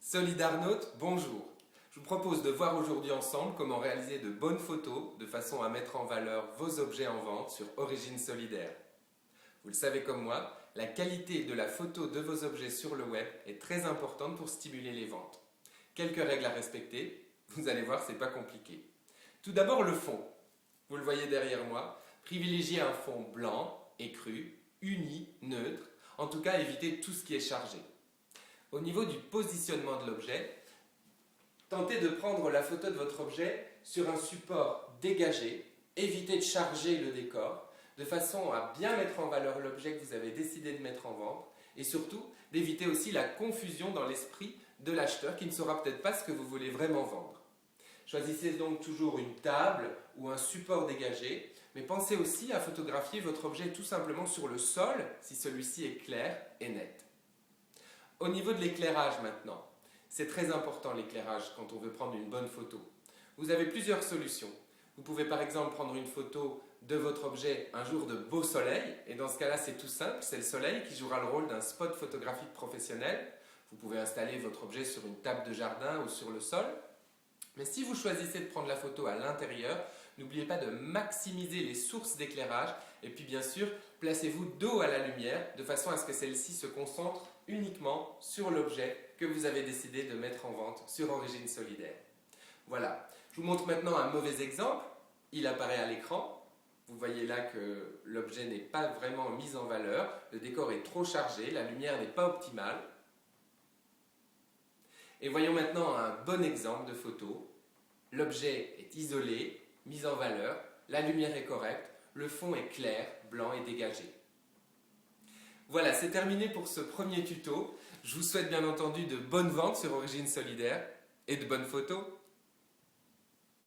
Solidarnautes, bonjour. Je vous propose de voir aujourd'hui ensemble comment réaliser de bonnes photos de façon à mettre en valeur vos objets en vente sur Origine Solidaire. Vous le savez comme moi, la qualité de la photo de vos objets sur le web est très importante pour stimuler les ventes. Quelques règles à respecter, vous allez voir, c'est pas compliqué. Tout d'abord le fond. Vous le voyez derrière moi, privilégiez un fond blanc, écru, uni, neutre, en tout cas évitez tout ce qui est chargé. Au niveau du positionnement de l'objet, tentez de prendre la photo de votre objet sur un support dégagé, évitez de charger le décor, de façon à bien mettre en valeur l'objet que vous avez décidé de mettre en vente, et surtout d'éviter aussi la confusion dans l'esprit de l'acheteur qui ne saura peut-être pas ce que vous voulez vraiment vendre. Choisissez donc toujours une table ou un support dégagé, mais pensez aussi à photographier votre objet tout simplement sur le sol si celui-ci est clair et net. Au niveau de l'éclairage maintenant, c'est très important l'éclairage quand on veut prendre une bonne photo. Vous avez plusieurs solutions. Vous pouvez par exemple prendre une photo de votre objet un jour de beau soleil, et dans ce cas-là c'est tout simple, c'est le soleil qui jouera le rôle d'un spot photographique professionnel. Vous pouvez installer votre objet sur une table de jardin ou sur le sol. Mais si vous choisissez de prendre la photo à l'intérieur, n'oubliez pas de maximiser les sources d'éclairage et puis bien sûr, placez-vous dos à la lumière de façon à ce que celle-ci se concentre uniquement sur l'objet que vous avez décidé de mettre en vente sur Origine Solidaire. Voilà, je vous montre maintenant un mauvais exemple. Il apparaît à l'écran. Vous voyez là que l'objet n'est pas vraiment mis en valeur, le décor est trop chargé, la lumière n'est pas optimale. Et voyons maintenant un bon exemple de photo. L'objet est isolé, mis en valeur, la lumière est correcte, le fond est clair, blanc et dégagé. Voilà, c'est terminé pour ce premier tuto. Je vous souhaite bien entendu de bonnes ventes sur Origine Solidaire et de bonnes photos.